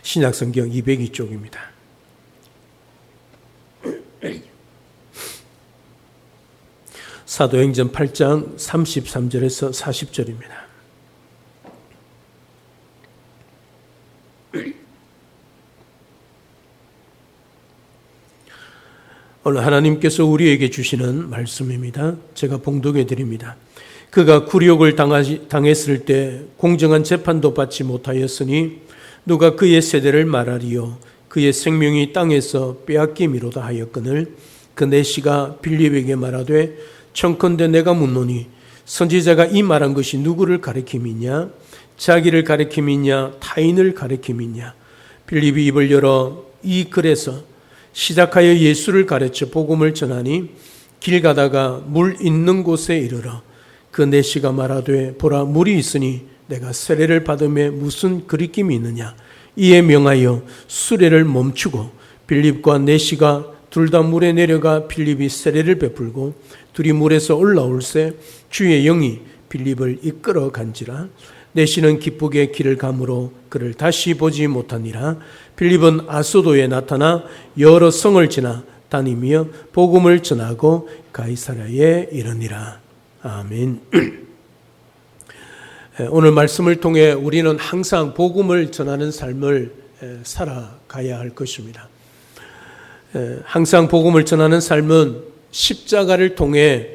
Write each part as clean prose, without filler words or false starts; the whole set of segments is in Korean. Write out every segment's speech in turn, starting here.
신약성경 202쪽입니다. 사도행전 8장 33절에서 40절입니다. 오늘 하나님께서 우리에게 주시는 말씀입니다. 제가 봉독해 드립니다. 그가 굴욕을 당했을 때 공정한 재판도 받지 못하였으니 누가 그의 세대를 말하리요. 그의 생명이 땅에서 빼앗김이로다 하였거늘 그 내시가 빌립에게 말하되 청컨대 내가 묻노니 선지자가 이 말한 것이 누구를 가리킴이냐? 자기를 가리킴이냐? 타인을 가리킴이냐? 빌립이 입을 열어 이 글에서 시작하여 예수를 가르쳐 복음을 전하니 길 가다가 물 있는 곳에 이르러 그 내시가 말하되 보라 물이 있으니 내가 세례를 받음에 무슨 그리낌이 있느냐? 이에 명하여 수레를 멈추고 빌립과 내시가 둘 다 물에 내려가 빌립이 세례를 베풀고 둘이 물에서 올라올새 주의 영이 빌립을 이끌어 간지라. 내시는 기쁘게 길을 가므로 그를 다시 보지 못하니라. 빌립은 아소도에 나타나 여러 성을 지나 다니며 복음을 전하고 가이사랴에 이르니라. 아멘. 오늘 말씀을 통해 우리는 항상 복음을 전하는 삶을 살아가야 할 것입니다. 항상 복음을 전하는 삶은 십자가를 통해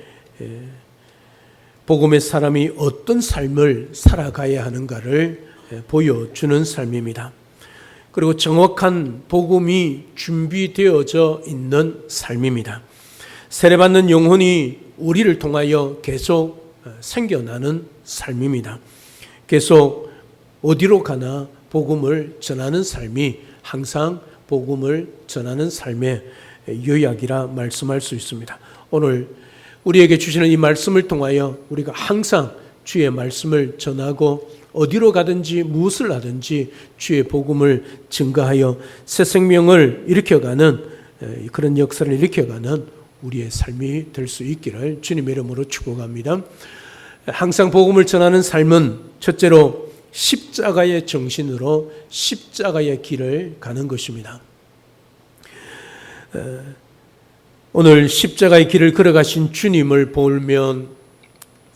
복음의 사람이 어떤 삶을 살아가야 하는가를 보여주는 삶입니다. 그리고 정확한 복음이 준비되어져 있는 삶입니다. 세례받는 영혼이 우리를 통하여 계속 생겨나는 삶입니다. 계속 어디로 가나 복음을 전하는 삶이 항상 복음을 전하는 삶의 요약이라 말씀할 수 있습니다. 오늘 우리에게 주시는 이 말씀을 통하여 우리가 항상 주의 말씀을 전하고 어디로 가든지 무엇을 하든지 주의 복음을 증거하여 새 생명을 일으켜가는 그런 역사를 일으켜가는 우리의 삶이 될 수 있기를 주님의 이름으로 축복합니다. 항상 복음을 전하는 삶은 첫째로 십자가의 정신으로 십자가의 길을 가는 것입니다. 오늘 십자가의 길을 걸어가신 주님을 보면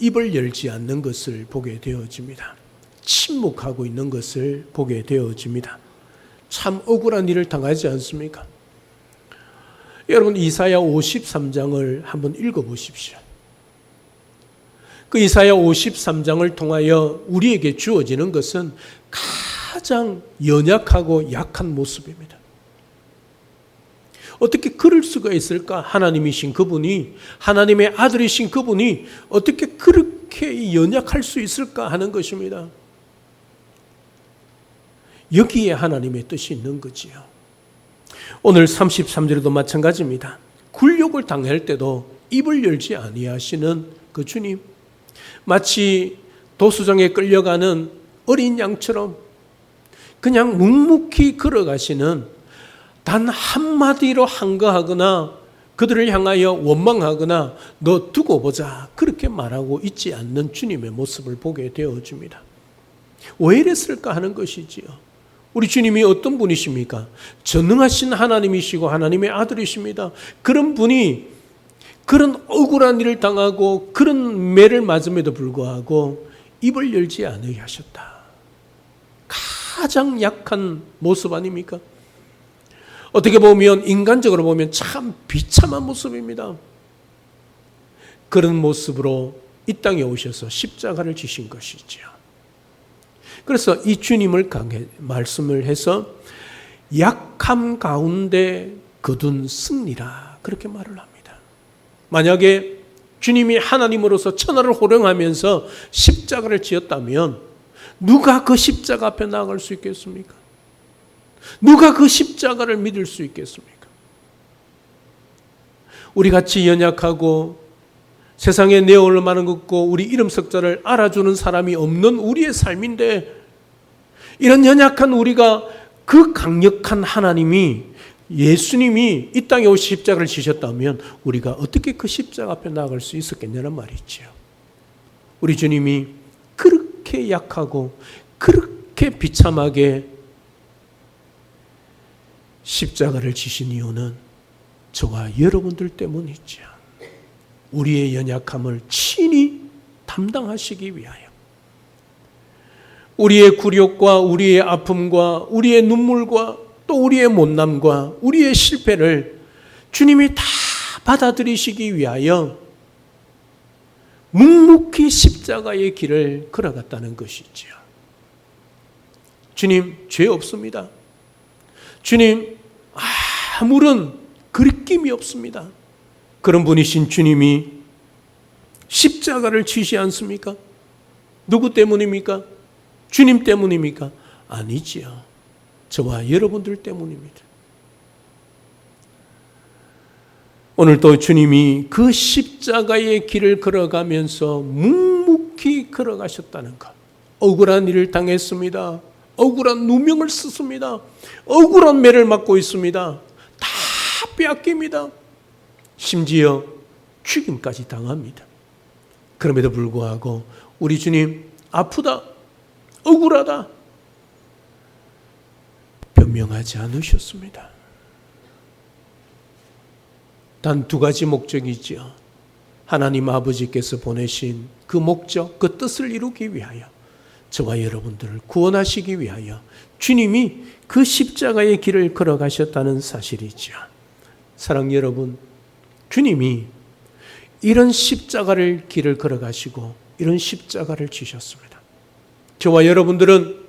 입을 열지 않는 것을 보게 되어집니다. 침묵하고 있는 것을 보게 되어집니다. 참 억울한 일을 당하지 않습니까? 여러분 이사야 53장을 한번 읽어보십시오. 그 이사야 53장을 통하여 우리에게 주어지는 것은 가장 연약하고 약한 모습입니다. 어떻게 그럴 수가 있을까? 하나님이신 그분이, 하나님의 아들이신 그분이 어떻게 그렇게 연약할 수 있을까 하는 것입니다. 여기에 하나님의 뜻이 있는 거지요. 오늘 33절에도 마찬가지입니다. 굴욕을 당할 때도 입을 열지 아니하시는 그 주님, 마치 도수장에 끌려가는 어린 양처럼 그냥 묵묵히 걸어가시는, 단 한마디로 항거하거나 그들을 향하여 원망하거나 너 두고 보자 그렇게 말하고 있지 않는 주님의 모습을 보게 되어집니다. 왜 이랬을까 하는 것이지요. 우리 주님이 어떤 분이십니까? 전능하신 하나님이시고 하나님의 아들이십니다. 그런 분이 그런 억울한 일을 당하고 그런 매를 맞음에도 불구하고 입을 열지 않으셨다. 가장 약한 모습 아닙니까? 어떻게 보면 인간적으로 보면 참 비참한 모습입니다. 그런 모습으로 이 땅에 오셔서 십자가를 지신 것이죠. 그래서 이 주님을 말씀을 해서 약함 가운데 거둔 승리라 그렇게 말을 합니다. 만약에 주님이 하나님으로서 천하를 호령하면서 십자가를 지었다면 누가 그 십자가 앞에 나아갈 수 있겠습니까? 누가 그 십자가를 믿을 수 있겠습니까? 우리 같이 연약하고 세상에 내어올 만한 것고 우리 이름 석자를 알아주는 사람이 없는 우리의 삶인데, 이런 연약한 우리가 그 강력한 하나님이, 예수님이 이 땅에 오시 십자가를 지셨다면 우리가 어떻게 그 십자가 앞에 나아갈 수 있었겠냐는 말이죠. 우리 주님이 그렇게 약하고 그렇게 비참하게 십자가를 지신 이유는 저와 여러분들 때문이죠. 우리의 연약함을 친히 담당하시기 위하여, 우리의 굴욕과 우리의 아픔과 우리의 눈물과 또 우리의 못남과 우리의 실패를 주님이 다 받아들이시기 위하여 묵묵히 십자가의 길을 걸어갔다는 것이지요. 주님, 죄 없습니다. 주님, 아무런 거리낌이 없습니다. 그런 분이신 주님이 십자가를 지시 않습니까? 누구 때문입니까? 주님 때문입니까? 아니지요. 저와 여러분들 때문입니다. 오늘도 주님이 그 십자가의 길을 걸어가면서 묵묵히 걸어가셨다는 것. 억울한 일을 당했습니다. 억울한 누명을 썼습니다. 억울한 매를 맞고 있습니다. 다 빼앗깁니다. 심지어 죽임까지 당합니다. 그럼에도 불구하고 우리 주님, 아프다, 억울하다, 변명하지 않으셨습니다. 단 두 가지 목적이지요. 하나님 아버지께서 보내신 그 목적, 그 뜻을 이루기 위하여, 저와 여러분들을 구원하시기 위하여 주님이 그 십자가의 길을 걸어가셨다는 사실이지요. 사랑 여러분, 주님이 이런 십자가를 길을 걸어가시고 이런 십자가를 지셨습니다. 저와 여러분들은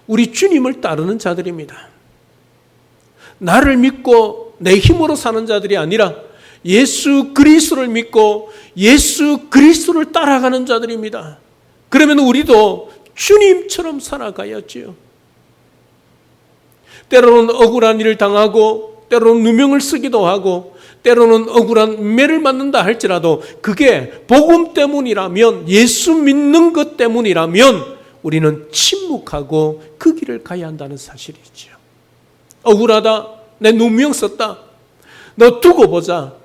우리 주님을 따르는 자들입니다. 나를 믿고 내 힘으로 사는 자들이 아니라 예수 그리스도를 믿고 예수 그리스도를 따라가는 자들입니다. 그러면 우리도 주님처럼 살아가야지요. 때로는 억울한 일을 당하고 때로는 누명을 쓰기도 하고 때로는 억울한 매를 맞는다 할지라도 그게 복음 때문이라면, 예수 믿는 것 때문이라면 우리는 침묵하고 그 길을 가야 한다는 사실이죠. 억울하다, 내 누명 썼다, 너 두고 보자,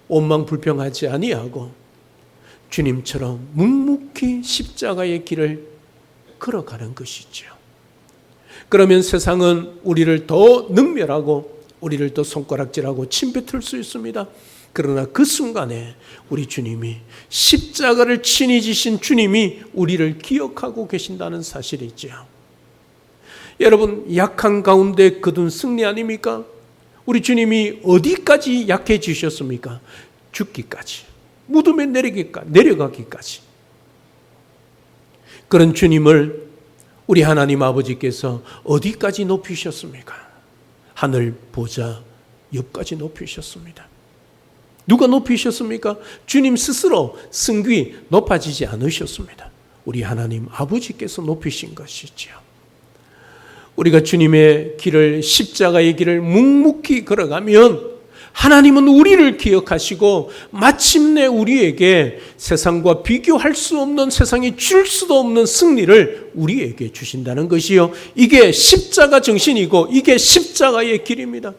원망 불평하지 아니하고 주님처럼 묵묵히 십자가의 길을 걸어가는 것이죠. 그러면 세상은 우리를 더 능멸하고 우리를 더 손가락질하고 침뱉을 수 있습니다. 그러나 그 순간에 우리 주님이, 십자가를 친히 지신 주님이 우리를 기억하고 계신다는 사실이죠. 여러분, 약한 가운데 거둔 승리 아닙니까? 우리 주님이 어디까지 약해지셨습니까? 죽기까지, 무덤에 내려가기까지. 그런 주님을 우리 하나님 아버지께서 어디까지 높이셨습니까? 하늘 보좌 옆까지 높이셨습니다. 누가 높이셨습니까? 주님 스스로 승귀 높아지지 않으셨습니다. 우리 하나님 아버지께서 높이신 것이지요. 우리가 주님의 길을, 십자가의 길을 묵묵히 걸어가면 하나님은 우리를 기억하시고 마침내 우리에게 세상과 비교할 수 없는, 세상이 줄 수도 없는 승리를 우리에게 주신다는 것이요, 이게 십자가 정신이고 이게 십자가의 길입니다.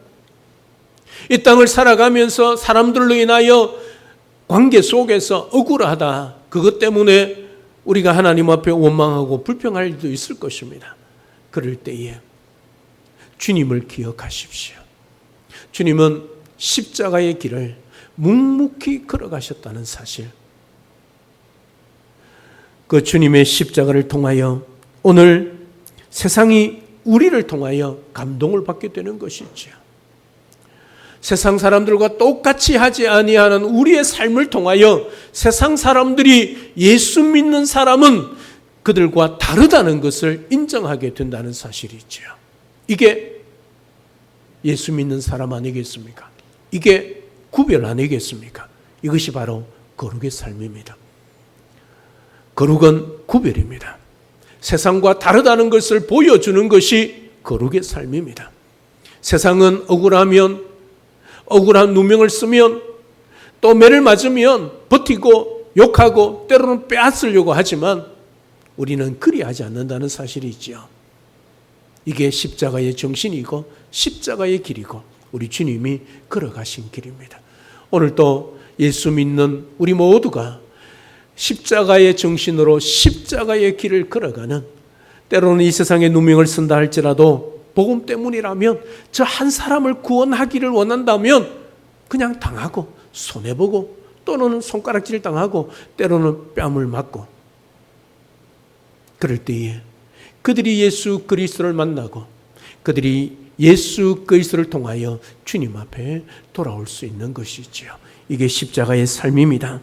이 땅을 살아가면서 사람들로 인하여 관계 속에서 억울하다, 그것 때문에 우리가 하나님 앞에 원망하고 불평할 일도 있을 것입니다. 그럴 때에 주님을 기억하십시오. 주님은 십자가의 길을 묵묵히 걸어가셨다는 사실, 그 주님의 십자가를 통하여 오늘 세상이 우리를 통하여 감동을 받게 되는 것이죠. 세상 사람들과 똑같이 하지 아니하는 우리의 삶을 통하여 세상 사람들이 예수 믿는 사람은 그들과 다르다는 것을 인정하게 된다는 사실이죠. 이게 예수 믿는 사람 아니겠습니까? 이게 구별 아니겠습니까? 이것이 바로 거룩의 삶입니다. 거룩은 구별입니다. 세상과 다르다는 것을 보여주는 것이 거룩의 삶입니다. 세상은 억울하면, 억울한 누명을 쓰면, 또 매를 맞으면 버티고 욕하고 때로는 빼앗으려고 하지만 우리는 그리하지 않는다는 사실이죠. 이게 십자가의 정신이고 십자가의 길이고 우리 주님이 걸어가신 길입니다. 오늘도 예수 믿는 우리 모두가 십자가의 정신으로 십자가의 길을 걸어가는, 때로는 이 세상에 누명을 쓴다 할지라도 복음 때문이라면, 저 한 사람을 구원하기를 원한다면 그냥 당하고 손해보고 또는 손가락질 당하고 때로는 뺨을 맞고, 그럴 때에 그들이 예수 그리스도를 만나고 그들이 예수 그리스도를 통하여 주님 앞에 돌아올 수 있는 것이지요. 이게 십자가의 삶입니다.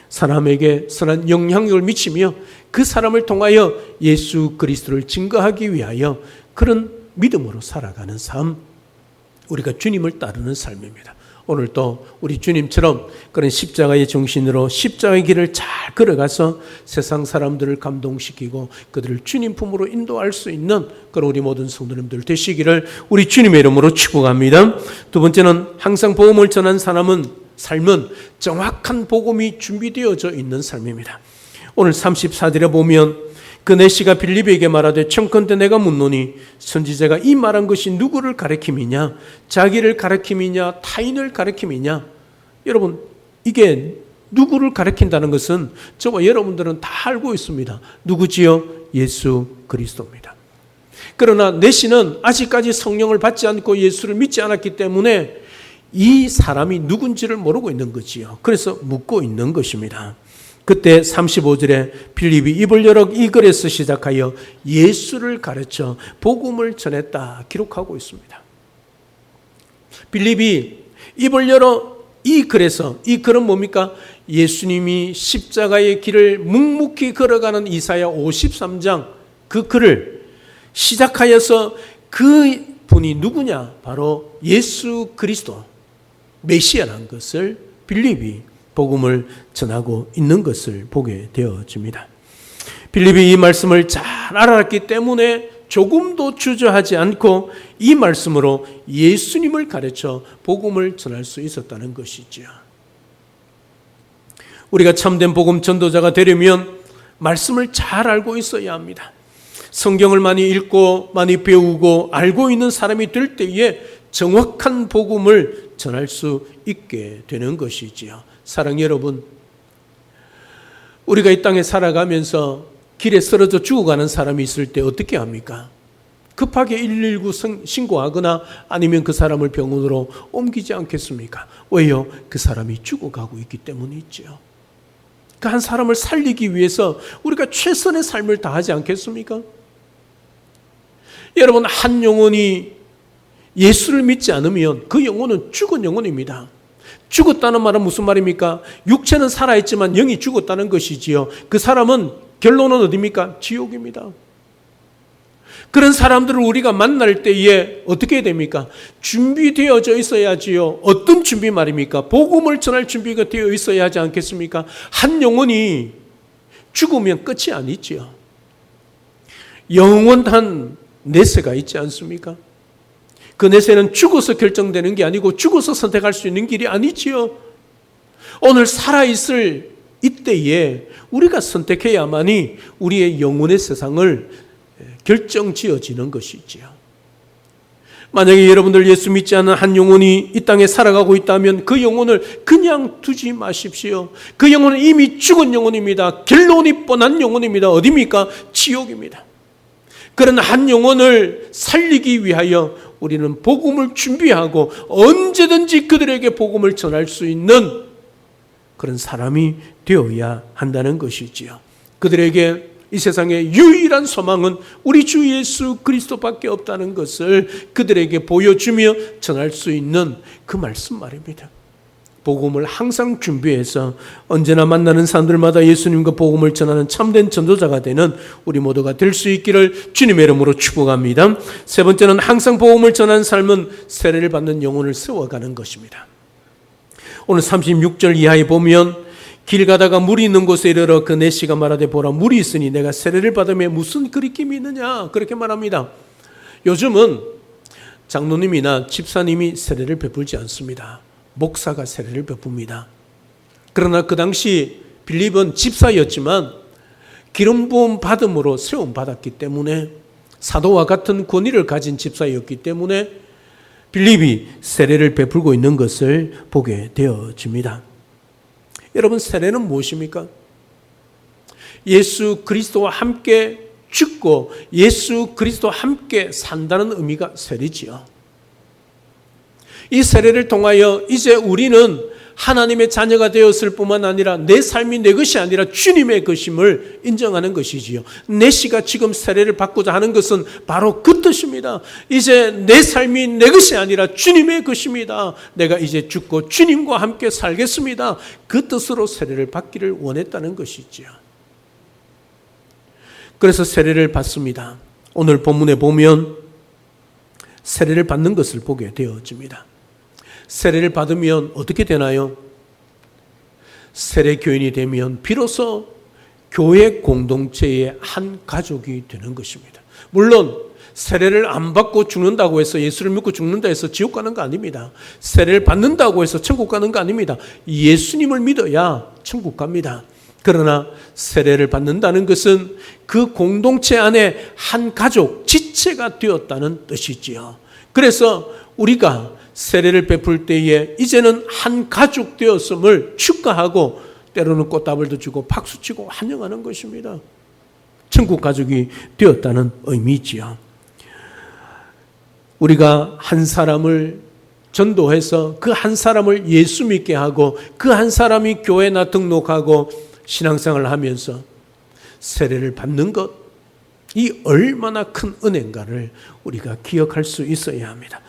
사람에게 선한 영향력을 미치며 그 사람을 통하여 예수 그리스도를 증거하기 위하여 그런 믿음으로 살아가는 삶, 우리가 주님을 따르는 삶입니다. 오늘도 우리 주님처럼 그런 십자가의 정신으로 십자가의 길을 잘 걸어가서 세상 사람들을 감동시키고 그들을 주님 품으로 인도할 수 있는 그런 우리 모든 성도님들 되시기를 우리 주님의 이름으로 축복합니다. 두 번째는 항상 복음을 전한 삶은 정확한 복음이 준비되어져 있는 삶입니다. 오늘 34절에 보면 그 내시가 빌립에게 말하되 청컨대 내가 묻노니 선지자가 이 말한 것이 누구를 가리킴이냐, 자기를 가리킴이냐, 타인을 가리킴이냐. 여러분, 이게 누구를 가리킨다는 것은 저와 여러분들은 다 알고 있습니다. 누구지요? 예수 그리스도입니다. 그러나 내시는 아직까지 성령을 받지 않고 예수를 믿지 않았기 때문에 이 사람이 누군지를 모르고 있는 거지요. 그래서 묻고 있는 것입니다. 그때 35절에 빌립이 입을 열어 이 글에서 시작하여 예수를 가르쳐 복음을 전했다 기록하고 있습니다. 빌립이 입을 열어 이 글에서, 이 글은 뭡니까? 예수님이 십자가의 길을 묵묵히 걸어가는 이사야 53장 그 글을 시작하여서 그 분이 누구냐? 바로 예수 그리스도 메시아라는 것을 빌립이 복음을 전하고 있는 것을 보게 되어집니다. 빌립이 이 말씀을 잘 알았기 때문에 조금도 주저하지 않고 이 말씀으로 예수님을 가르쳐 복음을 전할 수 있었다는 것이죠. 우리가 참된 복음 전도자가 되려면 말씀을 잘 알고 있어야 합니다. 성경을 많이 읽고 많이 배우고 알고 있는 사람이 될 때에 정확한 복음을 전할 수 있게 되는 것이지요. 사랑 여러분, 우리가 이 땅에 살아가면서 길에 쓰러져 죽어가는 사람이 있을 때 어떻게 합니까? 급하게 119 신고하거나 아니면 그 사람을 병원으로 옮기지 않겠습니까? 왜요? 그 사람이 죽어가고 있기 때문이죠. 그 한 사람을 살리기 위해서 우리가 최선의 삶을 다하지 않겠습니까? 여러분, 한 영혼이 예수를 믿지 않으면 그 영혼은 죽은 영혼입니다. 죽었다는 말은 무슨 말입니까? 육체는 살아있지만 영이 죽었다는 것이지요. 그 사람은 결론은 어디입니까? 지옥입니다. 그런 사람들을 우리가 만날 때에 어떻게 해야 됩니까? 준비되어져 있어야지요. 어떤 준비 말입니까? 복음을 전할 준비가 되어 있어야 하지 않겠습니까? 한 영혼이 죽으면 끝이 아니지요. 영원한 내세가 있지 않습니까? 그 내세는 죽어서 결정되는 게 아니고 죽어서 선택할 수 있는 길이 아니지요. 오늘 살아있을 이때에 우리가 선택해야만이 우리의 영혼의 세상을 결정지어지는 것이지요. 만약에 여러분들 예수 믿지 않는 한 영혼이 이 땅에 살아가고 있다면 그 영혼을 그냥 두지 마십시오. 그 영혼은 이미 죽은 영혼입니다. 결론이 뻔한 영혼입니다. 어디입니까? 지옥입니다. 그런 한 영혼을 살리기 위하여 우리는 복음을 준비하고 언제든지 그들에게 복음을 전할 수 있는 그런 사람이 되어야 한다는 것이지요. 그들에게 이 세상의 유일한 소망은 우리 주 예수 그리스도밖에 없다는 것을 그들에게 보여주며 전할 수 있는 그 말씀 말입니다. 복음을 항상 준비해서 언제나 만나는 사람들마다 예수님과 복음을 전하는 참된 전도자가 되는 우리 모두가 될 수 있기를 주님의 이름으로 축복합니다. 세 번째는 항상 복음을 전하는 삶은 세례를 받는 영혼을 세워가는 것입니다. 오늘 36절 이하에 보면 길 가다가 물이 있는 곳에 이르러 그 내시가 말하되 보라 물이 있으니 내가 세례를 받음에 무슨 그리낌이 있느냐 그렇게 말합니다. 요즘은 장로님이나 집사님이 세례를 베풀지 않습니다. 목사가 세례를 베풉니다. 그러나 그 당시 빌립은 집사였지만 기름 부음 받음으로 세움 받았기 때문에 사도와 같은 권위를 가진 집사였기 때문에 빌립이 세례를 베풀고 있는 것을 보게 되어집니다. 여러분, 세례는 무엇입니까? 예수 그리스도와 함께 죽고 예수 그리스도와 함께 산다는 의미가 세례지요. 이 세례를 통하여 이제 우리는 하나님의 자녀가 되었을 뿐만 아니라 내 삶이 내 것이 아니라 주님의 것임을 인정하는 것이지요. 내시가 지금 세례를 받고자 하는 것은 바로 그 뜻입니다. 이제 내 삶이 내 것이 아니라 주님의 것입니다. 내가 이제 죽고 주님과 함께 살겠습니다. 그 뜻으로 세례를 받기를 원했다는 것이지요. 그래서 세례를 받습니다. 오늘 본문에 보면 세례를 받는 것을 보게 되어집니다. 세례를 받으면 어떻게 되나요? 세례 교인이 되면 비로소 교회 공동체의 한 가족이 되는 것입니다. 물론 세례를 안 받고 죽는다고 해서 예수를 믿고 죽는다 해서 지옥 가는 거 아닙니다. 세례를 받는다고 해서 천국 가는 거 아닙니다. 예수님을 믿어야 천국 갑니다. 그러나 세례를 받는다는 것은 그 공동체 안에 한 가족, 지체가 되었다는 뜻이지요. 그래서 우리가 세례를 베풀 때에 이제는 한 가족 되었음을 축하하고 때로는 꽃다발도 주고 박수치고 환영하는 것입니다. 천국 가족이 되었다는 의미지요. 우리가 한 사람을 전도해서 그 한 사람을 예수 믿게 하고 그 한 사람이 교회나 등록하고 신앙생활을 하면서 세례를 받는 것, 이 얼마나 큰 은혜인가를 우리가 기억할 수 있어야 합니다.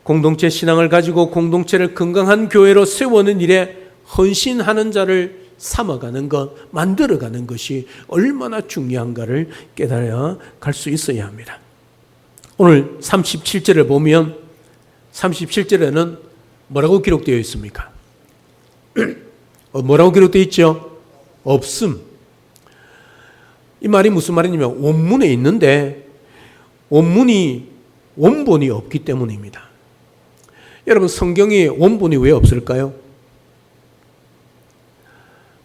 공동체 신앙을 가지고 공동체를 건강한 교회로 세우는 일에 헌신하는 자를 삼아가는 것, 만들어가는 것이 얼마나 중요한가를 깨달아 갈 수 있어야 합니다. 오늘 37절을 보면 37절에는 뭐라고 기록되어 있습니까? 뭐라고 기록되어 있죠? 없음. 이 말이 무슨 말이냐면 원문에 있는데 원본이 없기 때문입니다. 여러분, 성경에 원본이 왜 없을까요?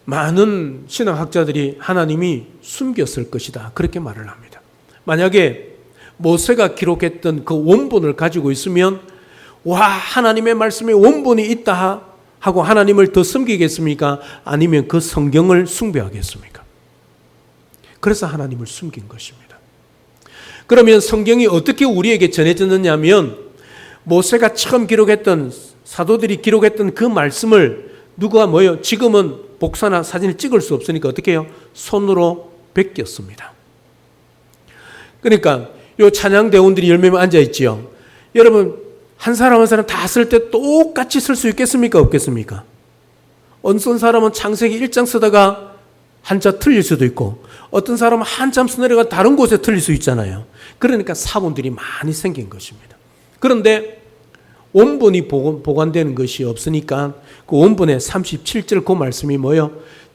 많은 신학학자들이 하나님이 숨겼을 것이다, 그렇게 말을 합니다. 만약에 모세가 기록했던 그 원본을 가지고 있으면 와, 하나님의 말씀에 원본이 있다 하고 하나님을 더 섬기겠습니까? 아니면 그 성경을 숭배하겠습니까? 그래서 하나님을 숨긴 것입니다. 그러면 성경이 어떻게 우리에게 전해졌느냐 하면 모세가 처음 기록했던, 사도들이 기록했던 그 말씀을 누가 지금은 복사나 사진을 찍을 수 없으니까 어떻게 해요? 손으로 베꼈습니다. 그러니까 요 찬양대원들이 10명 앉아있지요. 여러분, 한 사람 한 사람 다 쓸 때 똑같이 쓸 수 있겠습니까? 없겠습니까? 어떤 사람은 창세기 1장 쓰다가 한자 틀릴 수도 있고, 어떤 사람은 한참 쓰내려가 다른 곳에 틀릴 수 있잖아요. 그러니까 사본들이 많이 생긴 것입니다. 그런데 원본이 보관되는 것이 없으니까 그 원본의 37절 그 말씀이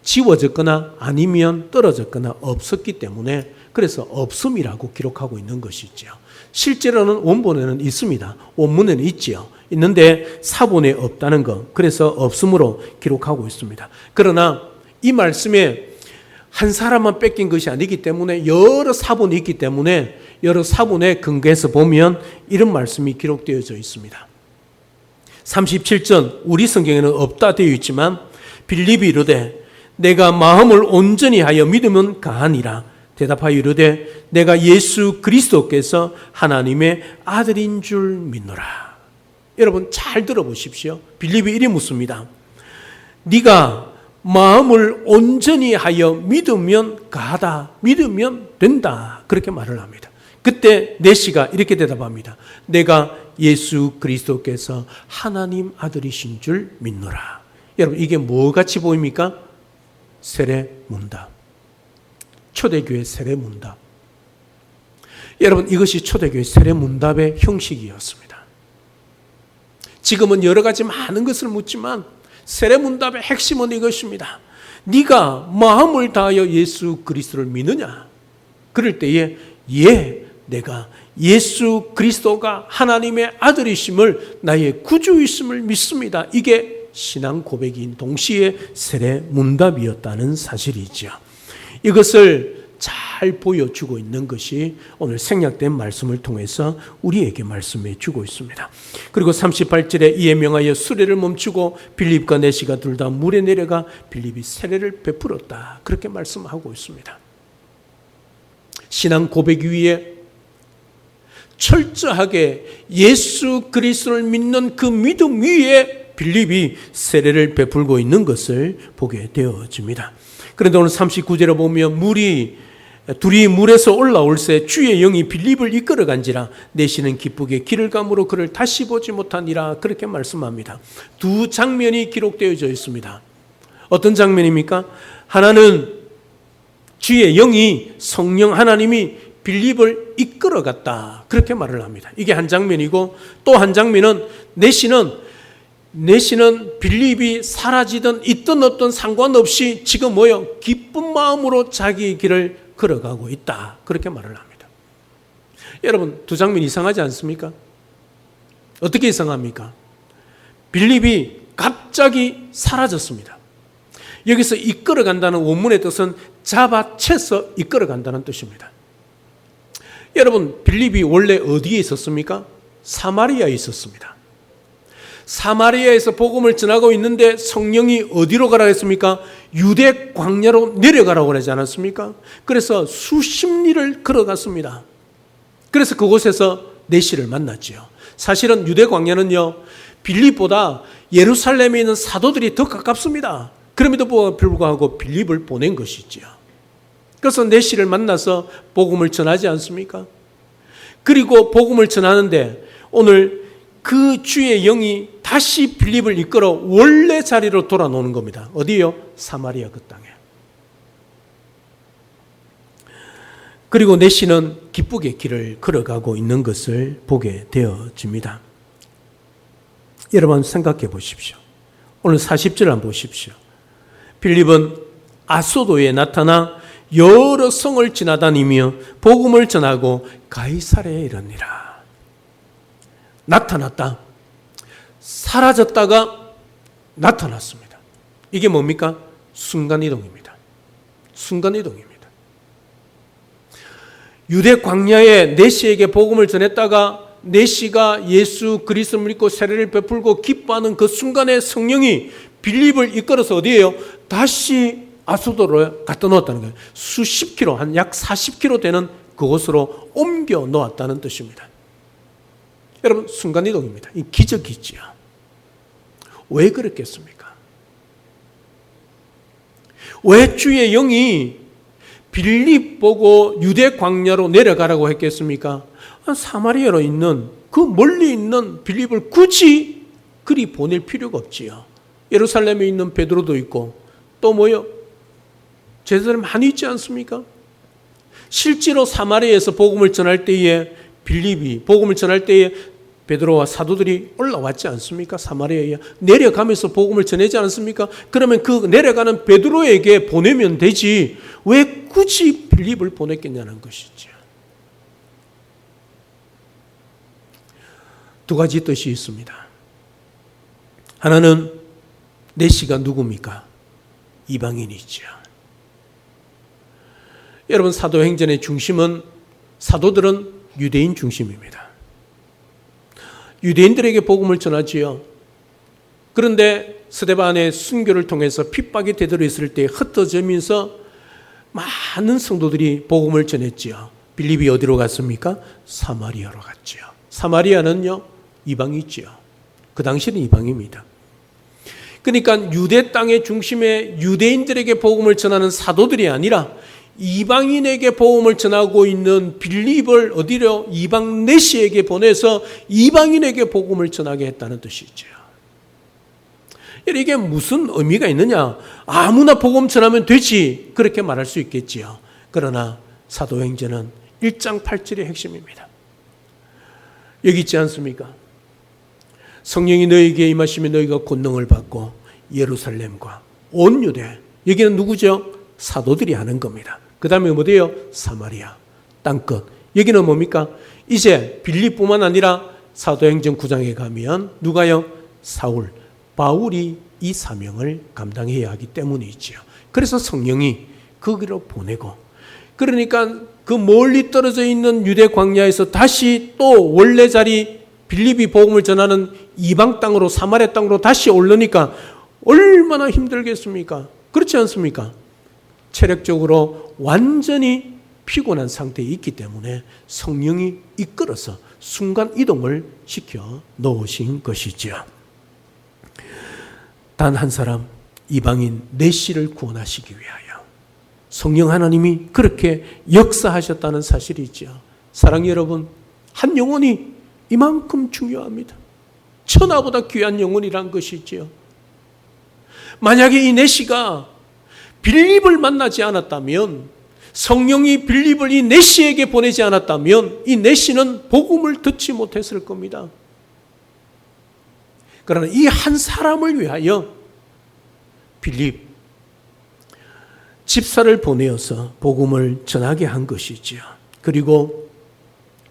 지워졌거나 아니면 떨어졌거나 없었기 때문에 그래서 없음이라고 기록하고 있는 것이죠. 실제로는 원본에는 있습니다. 원문에는 있지요. 있는데 사본에 없다는 것, 그래서 없음으로 기록하고 있습니다. 그러나 이 말씀에 한 사람만 뺏긴 것이 아니기 때문에 여러 사본이 있기 때문에 여러 사본에 근거해서 보면 이런 말씀이 기록되어져 있습니다. 37절 우리 성경에는 없다 되어 있지만 빌립이 이르되 내가 마음을 온전히 하여 믿으면 가하니라. 대답하여 이르되 내가 예수 그리스도께서 하나님의 아들인 줄 믿노라. 여러분 잘 들어보십시오. 빌립이 이리 묻습니다. 네가 마음을 온전히 하여 믿으면 가하다, 믿으면 된다, 그렇게 말을 합니다. 그때 내시가 이렇게 대답합니다. 내가 예수 그리스도께서 하나님 아들이신 줄 믿노라. 여러분 이게 뭐같이 보입니까? 세례문답. 초대교회 세례문답. 여러분 이것이 초대교회 세례문답의 형식이었습니다. 지금은 여러 가지 많은 것을 묻지만 세례문답의 핵심은 이것입니다. 네가 마음을 다하여 예수 그리스도를 믿느냐? 그럴 때에 내가 예수 그리스도가 하나님의 아들이심을 나의 구주이심을 믿습니다. 이게 신앙 고백인 동시에 세례문답이었다는 사실이죠. 이것을 잘 보여주고 있는 것이 오늘 생략된 말씀을 통해서 우리에게 말씀해 주고 있습니다. 그리고 38절에 이에 명하여 수레를 멈추고 빌립과 내시가 둘 다 물에 내려가 빌립이 세례를 베풀었다, 그렇게 말씀하고 있습니다. 신앙 고백 위에 철저하게 예수 그리스도를 믿는 그 믿음 위에 빌립이 세례를 베풀고 있는 것을 보게 되어집니다. 그런데 오늘 39절에 보면 둘이 물에서 올라올새 주의 영이 빌립을 이끌어간지라 내시는 기쁘게 길을 감으로 그를 다시 보지 못하니라, 그렇게 말씀합니다. 두 장면이 기록되어져 있습니다. 어떤 장면입니까? 하나는 주의 영이, 성령 하나님이 빌립을 이끌어갔다, 그렇게 말을 합니다. 이게 한 장면이고, 또 한 장면은 내시는 빌립이 사라지든 있든 없든 상관없이 지금 기쁜 마음으로 자기 길을 걸어가고 있다, 그렇게 말을 합니다. 여러분, 두 장면 이상하지 않습니까? 어떻게 이상합니까? 빌립이 갑자기 사라졌습니다. 여기서 이끌어간다는 원문의 뜻은 잡아채서 이끌어간다는 뜻입니다. 여러분, 빌립이 원래 어디에 있었습니까? 사마리아에 있었습니다. 사마리아에서 복음을 전하고 있는데 성령이 어디로 가라고 했습니까? 유대 광야로 내려가라고 하지 않았습니까? 그래서 수십 리를 걸어갔습니다. 그래서 그곳에서 내시를 만났지요. 사실은 유대 광야는요, 빌립보다 예루살렘에 있는 사도들이 더 가깝습니다. 그럼에도 불구하고 빌립을 보낸 것이지요. 그래서 내시를 만나서 복음을 전하지 않습니까? 그리고 복음을 전하는데 오늘 그 주의 영이 다시 빌립을 이끌어 원래 자리로 돌아오는 겁니다. 어디요? 사마리아 그 땅에. 그리고 내시는 기쁘게 길을 걸어가고 있는 것을 보게 되어집니다. 여러분 생각해 보십시오. 오늘 40절 한번 보십시오. 빌립은 아소도에 나타나 여러 성을 지나다니며 복음을 전하고 가이사랴에 이르니라. 나타났다, 사라졌다가 나타났습니다. 이게 뭡니까? 순간이동입니다. 순간이동입니다. 유대 광야에 내시에게 복음을 전했다가 내시가 예수 그리스도를 믿고 세례를 베풀고 기뻐하는 그 순간에 성령이 빌립을 이끌어서 어디에요? 다시 아소도로 갖다 놓았다는 거예요. 수십 킬로, 한 약 40킬로 되는 그곳으로 옮겨 놓았다는 뜻입니다. 여러분, 순간이동입니다. 이 기적이지요. 왜 그랬겠습니까? 왜 주의 영이 빌립 보고 유대 광야로 내려가라고 했겠습니까? 사마리아로 있는 그 멀리 있는 빌립을 굳이 그리 보낼 필요가 없지요. 예루살렘에 있는 베드로도 있고 또 제자들 많이 있지 않습니까? 실제로 사마리아에서 복음을 전할 때에 빌립이 복음을 전할 때에 베드로와 사도들이 올라왔지 않습니까? 사마리아에 내려가면서 복음을 전하지 않습니까? 그러면 그 내려가는 베드로에게 보내면 되지 왜 굳이 빌립을 보냈겠냐는 것이죠. 두 가지 뜻이 있습니다. 하나는 내시가 누굽니까? 이방인이죠. 여러분, 사도행전의 중심은, 사도들은 유대인 중심입니다. 유대인들에게 복음을 전하지요. 그런데 스데반의 순교를 통해서 핍박이 되도록 있을 때 흩어지면서 많은 성도들이 복음을 전했지요. 빌립이 어디로 갔습니까? 사마리아로 갔지요. 사마리아는요, 이방이지요. 그 당시는 이방입니다. 그러니까 유대 땅의 중심에 유대인들에게 복음을 전하는 사도들이 아니라 이방인에게 복음을 전하고 있는 빌립을 어디로? 이방 내시에게 보내서 이방인에게 복음을 전하게 했다는 뜻이죠. 이게 무슨 의미가 있느냐? 아무나 복음 전하면 되지, 그렇게 말할 수 있겠지요. 그러나 사도행전은 1장 8절의 핵심입니다. 여기 있지 않습니까? 성령이 너희에게 임하시면 너희가 권능을 받고 예루살렘과 온 유대, 여기는 누구죠? 사도들이 하는 겁니다. 그 다음에 뭐예요? 사마리아, 땅끝. 여기는 뭡니까? 이제 빌립뿐만 아니라 사도행전 9장에 가면 누가요? 사울, 바울이 이 사명을 감당해야 하기 때문이지요. 그래서 성령이 거기로 보내고, 그러니까 그 멀리 떨어져 있는 유대 광야에서 다시 또 원래 자리 빌립이 복음을 전하는 이방 땅으로, 사마리아 땅으로 다시 오르니까 얼마나 힘들겠습니까? 그렇지 않습니까? 체력적으로 완전히 피곤한 상태에 있기 때문에 성령이 이끌어서 순간 이동을 시켜 놓으신 것이죠. 단 한 사람, 이방인 넷시를 구원하시기 위하여 성령 하나님이 그렇게 역사하셨다는 사실이죠. 사랑하는 여러분, 한 영혼이 이만큼 중요합니다. 천하보다 귀한 영혼이란 것이지요. 만약에 이 넷시가 빌립을 만나지 않았다면, 성령이 빌립을 이 넷시에게 보내지 않았다면 이 넷시는 복음을 듣지 못했을 겁니다. 그러나 이 한 사람을 위하여 빌립 집사를 보내어서 복음을 전하게 한 것이지요. 그리고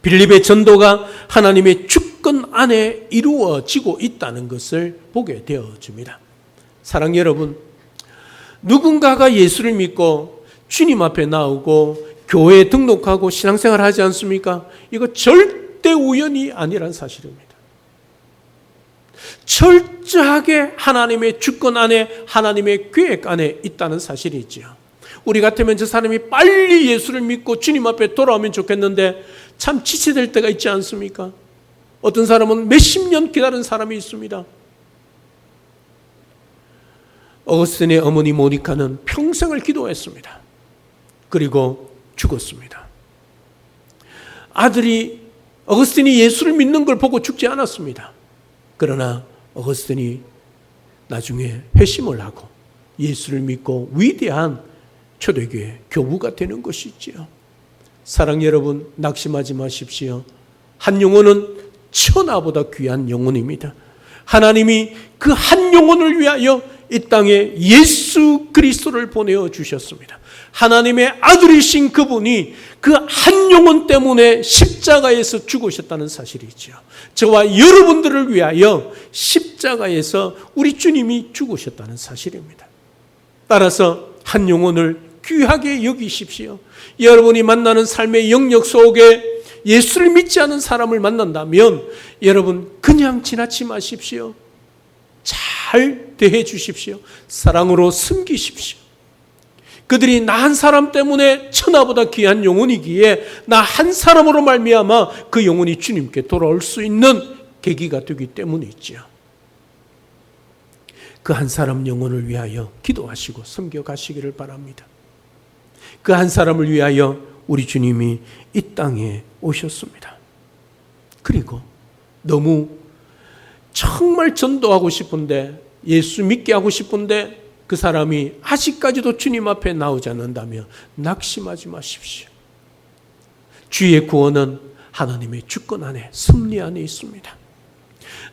빌립의 전도가 하나님의 주권 안에 이루어지고 있다는 것을 보게 되어집니다. 사랑하는 여러분, 누군가가 예수를 믿고 주님 앞에 나오고 교회에 등록하고 신앙생활 하지 않습니까? 이거 절대 우연이 아니란 사실입니다. 철저하게 하나님의 주권 안에, 하나님의 계획 안에 있다는 사실이지요. 우리 같으면 저 사람이 빨리 예수를 믿고 주님 앞에 돌아오면 좋겠는데 참 지체될 때가 있지 않습니까? 어떤 사람은 몇십 년 기다린 사람이 있습니다. 어거스틴의 어머니 모니카는 평생을 기도했습니다. 그리고 죽었습니다. 아들이 어거스틴이 예수를 믿는 걸 보고 죽지 않았습니다. 그러나 어거스틴이 나중에 회심을 하고 예수를 믿고 위대한 초대교회 교부가 되는 것이지요. 사랑 여러분, 낙심하지 마십시오. 한 영혼은 천하보다 귀한 영혼입니다. 하나님이 그 한 영혼을 위하여 이 땅에 예수 그리스도를 보내어 주셨습니다. 하나님의 아들이신 그분이 그 한 영혼 때문에 십자가에서 죽으셨다는 사실이죠. 저와 여러분들을 위하여 십자가에서 우리 주님이 죽으셨다는 사실입니다. 따라서 한 영혼을 귀하게 여기십시오. 여러분이 만나는 삶의 영역 속에 예수를 믿지 않은 사람을 만난다면 여러분 그냥 지나치 마십시오. 잘 대해 주십시오. 사랑으로 섬기십시오. 그들이 나 한 사람 때문에 천하보다 귀한 영혼이기에 나 한 사람으로 말미암아 그 영혼이 주님께 돌아올 수 있는 계기가 되기 때문이지요. 그 한 사람 영혼을 위하여 기도하시고 섬겨가시기를 바랍니다. 그 한 사람을 위하여 우리 주님이 이 땅에 오셨습니다. 그리고 너무 정말 전도하고 싶은데, 예수 믿게 하고 싶은데 그 사람이 아직까지도 주님 앞에 나오지 않는다면 낙심하지 마십시오. 주의 구원은 하나님의 주권 안에, 섭리 안에 있습니다.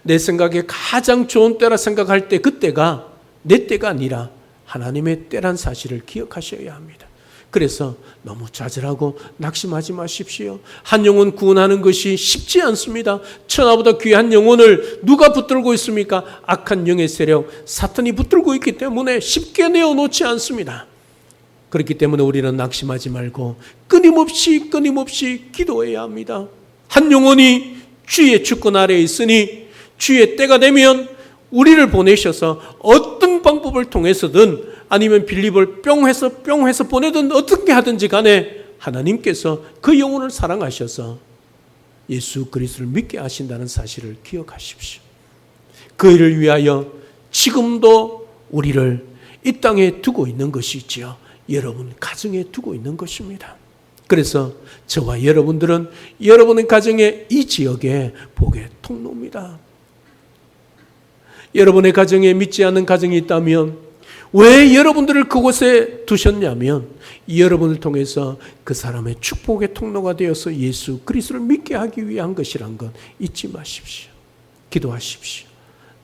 내 생각에 가장 좋은 때라 생각할 때 그때가 내 때가 아니라 하나님의 때란 사실을 기억하셔야 합니다. 그래서 너무 좌절하고 낙심하지 마십시오. 한 영혼 구원하는 것이 쉽지 않습니다. 천하보다 귀한 영혼을 누가 붙들고 있습니까? 악한 영의 세력, 사탄이 붙들고 있기 때문에 쉽게 내어놓지 않습니다. 그렇기 때문에 우리는 낙심하지 말고 끊임없이 기도해야 합니다. 한 영혼이 주의 주권 아래에 있으니 주의 때가 되면 우리를 보내셔서 어떤 방법을 통해서든, 아니면 빌립을 뿅해서 보내든 어떻게 하든지 간에 하나님께서 그 영혼을 사랑하셔서 예수 그리스도를 믿게 하신다는 사실을 기억하십시오. 그 일을 위하여 지금도 우리를 이 땅에 두고 있는 것이지요. 여러분 가정에 두고 있는 것입니다. 그래서 저와 여러분들은 여러분의 가정에, 이 지역에 복의 통로입니다. 여러분의 가정에 믿지 않는 가정이 있다면 왜 여러분들을 그곳에 두셨냐면 여러분을 통해서 그 사람의 축복의 통로가 되어서 예수 그리스도를 믿게 하기 위한 것이란 것 잊지 마십시오. 기도하십시오.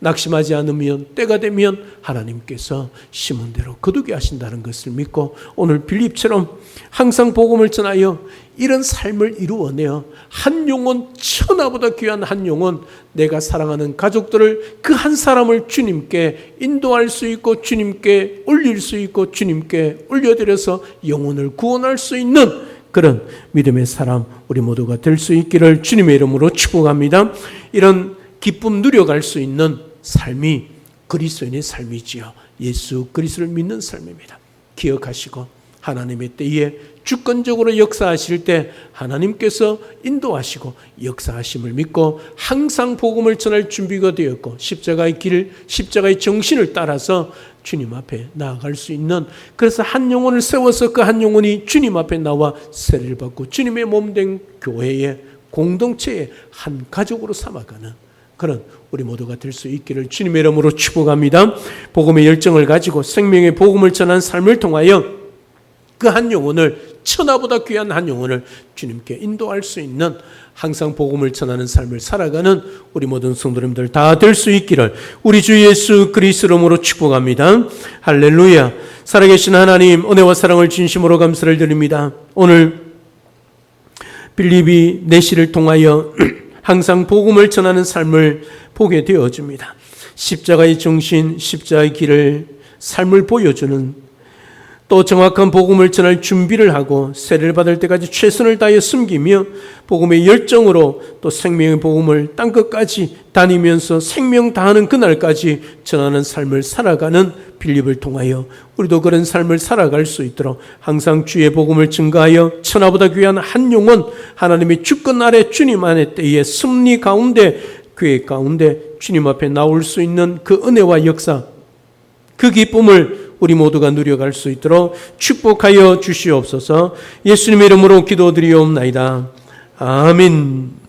낙심하지 않으면 때가 되면 하나님께서 심은 대로 거두게 하신다는 것을 믿고, 오늘 빌립처럼 항상 복음을 전하여 이런 삶을 이루어내어 한 영혼, 천하보다 귀한 한 영혼, 내가 사랑하는 가족들을 그 한 사람을 주님께 인도할 수 있고 주님께 올릴 수 있고 주님께 올려드려서 영혼을 구원할 수 있는 그런 믿음의 사람 우리 모두가 될 수 있기를 주님의 이름으로 축복합니다. 이런 기쁨 누려갈 수 있는 삶이 그리스도인의 삶이지요. 예수 그리스도를 믿는 삶입니다. 기억하시고 하나님의 때에 주권적으로 역사하실 때 하나님께서 인도하시고 역사하심을 믿고 항상 복음을 전할 준비가 되었고 십자가의 길, 십자가의 정신을 따라서 주님 앞에 나아갈 수 있는, 그래서 한 영혼을 세워서 그 한 영혼이 주님 앞에 나와 세례를 받고 주님의 몸된 교회의 공동체의 한 가족으로 삼아가는 그런 우리 모두가 될 수 있기를 주님의 이름으로 축복합니다. 복음의 열정을 가지고 생명의 복음을 전한 삶을 통하여 그 한 영혼을, 천하보다 귀한 한 영혼을 주님께 인도할 수 있는, 항상 복음을 전하는 삶을 살아가는 우리 모든 성도님들 다 될 수 있기를 우리 주 예수 그리스도 이름으로 축복합니다. 할렐루야. 살아계신 하나님, 은혜와 사랑을 진심으로 감사를 드립니다. 오늘 빌립이 내시를 통하여 항상 복음을 전하는 삶을 보게 되어집니다. 십자가의 정신, 십자가의 길을, 삶을 보여주는, 또 정확한 복음을 전할 준비를 하고 세례를 받을 때까지 최선을 다해 숨기며 복음의 열정으로 또 생명의 복음을 땅끝까지 다니면서 생명 다하는 그날까지 전하는 삶을 살아가는 빌립을 통하여 우리도 그런 삶을 살아갈 수 있도록 항상 주의 복음을 증거하여 천하보다 귀한 한 영혼, 하나님의 주권 아래 주님 안의 때에 승리 가운데, 교회 가운데 주님 앞에 나올 수 있는 그 은혜와 역사, 그 기쁨을 우리 모두가 누려갈 수 있도록 축복하여 주시옵소서. 예수님의 이름으로 기도드리옵나이다. 아멘.